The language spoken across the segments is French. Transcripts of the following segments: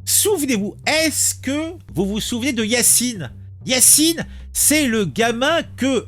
souvenez-vous, est-ce que vous vous souvenez de Yacine? Yacine, c'est le gamin que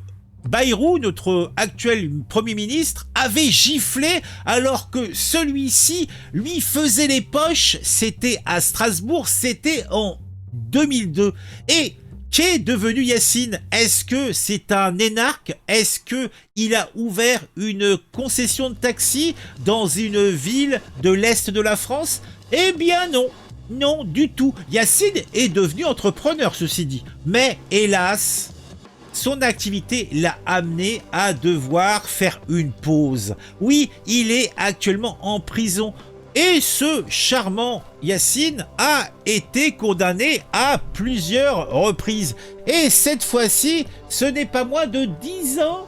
Bayrou, notre actuel Premier ministre, avait giflé alors que celui-ci lui faisait les poches. C'était à Strasbourg, c'était en 2002. Et qu'est devenu Yacine? Est-ce que c'est un énarque? Est-ce que il a ouvert une concession de taxi dans une ville de l'Est de la France? Eh bien non. Non, du tout. Yacine est devenu entrepreneur, ceci dit. Mais hélas, son activité l'a amené à devoir faire une pause. Oui, il est actuellement en prison. Et ce charmant Yacine a été condamné à plusieurs reprises. Et cette fois-ci, ce n'est pas moins de 10 ans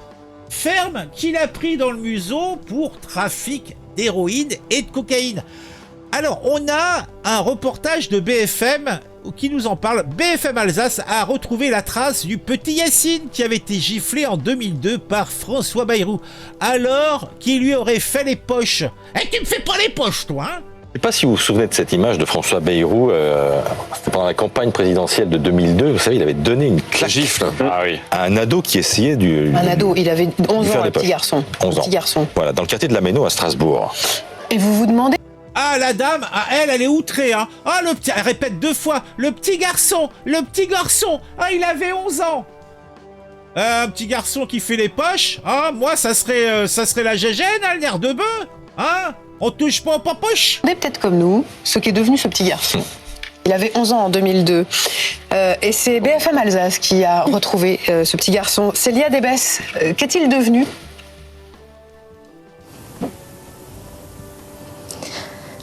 ferme qu'il a pris dans le museau pour trafic d'héroïne et de cocaïne. Alors, on a un reportage de BFM qui nous en parle. BFM Alsace a retrouvé la trace du petit Yacine qui avait été giflé en 2002 par François Bayrou, alors qu'il lui aurait fait les poches. Eh, tu me fais pas les poches, toi, hein? Je ne sais pas si vous vous souvenez de cette image de François Bayrou, c'était pendant la campagne présidentielle de 2002, vous savez, il avait donné une claque à un ado qui essayait du... Un ado, il avait 11 ans, un petit garçon. 11 ans. Petit garçon. Voilà, dans le quartier de la Méno à Strasbourg. Et vous vous demandez... Ah, la dame, ah, elle est outrée, hein. Ah, le petit, elle répète 2 fois, le petit garçon, ah, il avait 11 ans. Un petit garçon qui fait les poches, hein, moi, ça serait la gégène, hein, le nerf de bœuf, hein. On touche pas aux poches. Peut-être comme nous, ce qui est devenu ce petit garçon. Il avait 11 ans en 2002. Et c'est BFM Alsace qui a retrouvé ce petit garçon. Célia Debès, qu'est-il devenu ?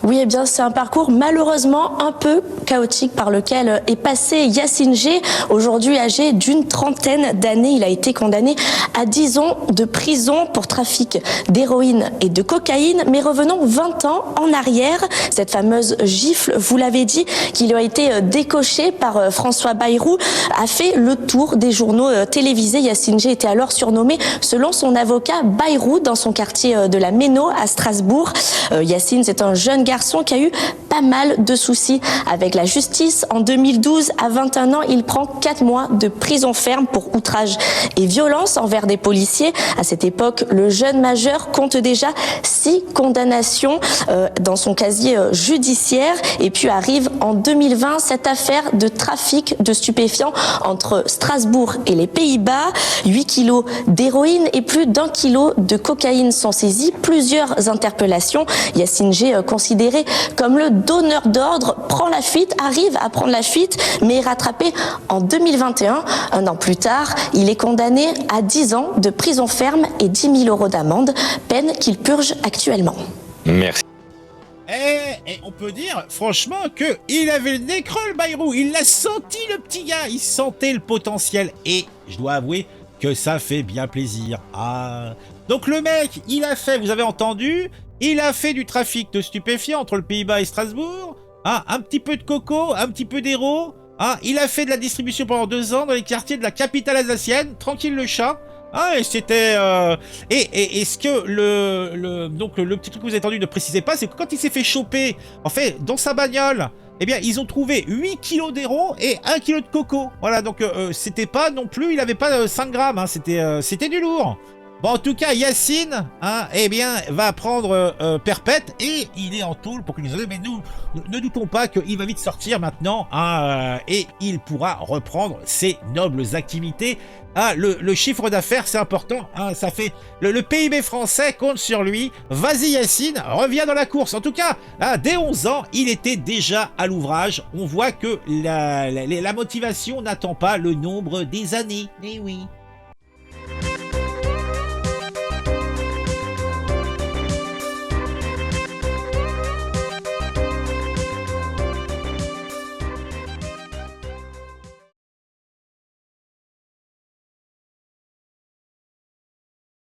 Oui, eh bien, c'est un parcours malheureusement un peu chaotique par lequel est passé Yacine G. Aujourd'hui âgé d'une trentaine d'années, il a été condamné à 10 ans de prison pour trafic d'héroïne et de cocaïne. Mais revenons 20 ans en arrière. Cette fameuse gifle, vous l'avez dit, qui lui a été décochée par François Bayrou, a fait le tour des journaux télévisés. Yacine G était alors surnommé, selon son avocat, Bayrou, dans son quartier de la Méno à Strasbourg. Yacine, c'est un jeune garçon qui a eu pas mal de soucis avec la justice. En 2012, à 21 ans, il prend 4 mois de prison ferme pour outrage et violence envers des policiers. À cette époque, le jeune majeur compte déjà 6 condamnations dans son casier judiciaire. Et puis arrive en 2020 cette affaire de trafic de stupéfiants entre Strasbourg et les Pays-Bas. 8 kilos d'héroïne et plus d'1 kilo de cocaïne sont saisis. Plusieurs interpellations. Yacine G, considéré comme le donneur d'ordre, arrive à prendre la fuite, mais est rattrapé en 2021. Un an plus tard, il est condamné à 10 ans de prison ferme et 10 000 € d'amende, peine qu'il purge actuellement. Merci. Et on peut dire, franchement, qu'il avait le nez creux, le Bayrou. Il l'a senti, le petit gars. Il sentait le potentiel. Et je dois avouer que ça fait bien plaisir. Ah. Donc le mec, il a fait, vous avez entendu, il a fait du trafic de stupéfiants entre le Pays-Bas et Strasbourg. Ah, un petit peu de coco, un petit peu d'héros. Ah, il a fait de la distribution pendant 2 ans dans les quartiers de la capitale alsacienne. Tranquille le chat. Ah, et c'était... Et ce que donc le petit truc que vous avez entendu ne précisez pas, c'est que quand il s'est fait choper, en fait, dans sa bagnole, eh bien, ils ont trouvé 8 kilos d'héros et 1 kilo de coco. Voilà, donc c'était pas non plus... Il avait pas 5 grammes, hein, c'était du lourd. Bon, en tout cas, Yacine, hein, eh bien, va prendre perpète et il est en tôle pour que nous mais nous ne doutons pas qu'il va vite sortir maintenant, hein, et il pourra reprendre ses nobles activités. Ah, le chiffre d'affaires, c'est important, hein, ça fait le PIB français compte sur lui. Vas-y Yacine, reviens dans la course. En tout cas, hein, dès 11 ans, il était déjà à l'ouvrage. On voit que la motivation n'attend pas le nombre des années. Eh oui.